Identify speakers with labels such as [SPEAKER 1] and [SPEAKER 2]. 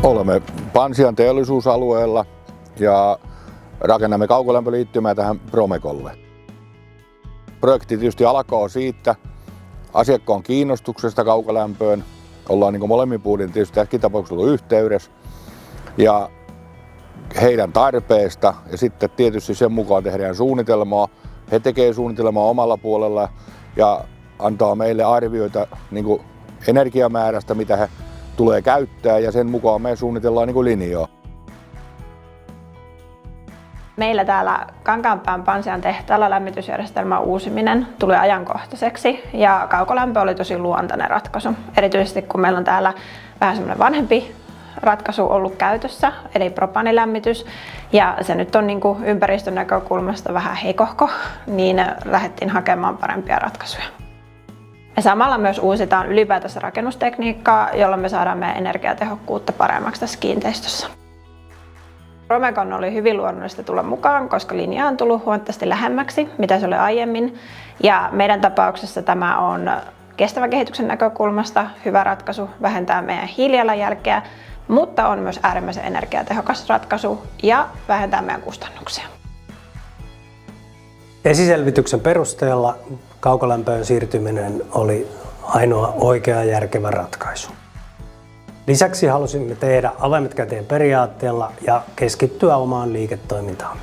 [SPEAKER 1] Olemme Pansian teollisuusalueella ja rakennamme kaukolämpöliittymää tähän Promecolle. Projekti tietysti alkaa siitä asiakkaan kiinnostuksesta kaukolämpöön. Ollaan niin molemmin puolin tietysti tässäkin tapauksessa ollut yhteydessä ja heidän tarpeesta ja sitten tietysti sen mukaan tehdään suunnitelmaa. He tekevät suunnitelmaa omalla puolella ja antaa meille arvioita niin energiamäärästä, mitä he tulee käyttää ja sen mukaan me suunnitellaan linjaa.
[SPEAKER 2] Meillä täällä Kankaanpään Pansian tehtaalla lämmitysjärjestelmän uusiminen tuli ajankohtaiseksi ja kaukolämpö oli tosi luontainen ratkaisu. Erityisesti kun meillä on täällä vähän semmoinen vanhempi ratkaisu ollut käytössä, eli propaanilämmitys, ja se nyt on ympäristön näkökulmasta vähän heikohko, niin lähdettiin hakemaan parempia ratkaisuja. Me samalla myös uusitaan ylipäätänsä rakennustekniikkaa, jolla me saadaan meidän energiatehokkuutta paremmaksi tässä kiinteistössä. Promecon oli hyvin luonnollista tulla mukaan, koska linja on tullut huomattavasti lähemmäksi, mitä se oli aiemmin. Ja meidän tapauksessa tämä on kestävän kehityksen näkökulmasta hyvä ratkaisu, vähentää meidän hiilijalanjälkeä, mutta on myös äärimmäisen energiatehokas ratkaisu ja vähentää meidän kustannuksia.
[SPEAKER 3] Esiselvityksen perusteella kaukolämpöön siirtyminen oli ainoa oikea ja järkevä ratkaisu. Lisäksi halusimme tehdä avaimet käteen periaatteella ja keskittyä omaan liiketoimintaan.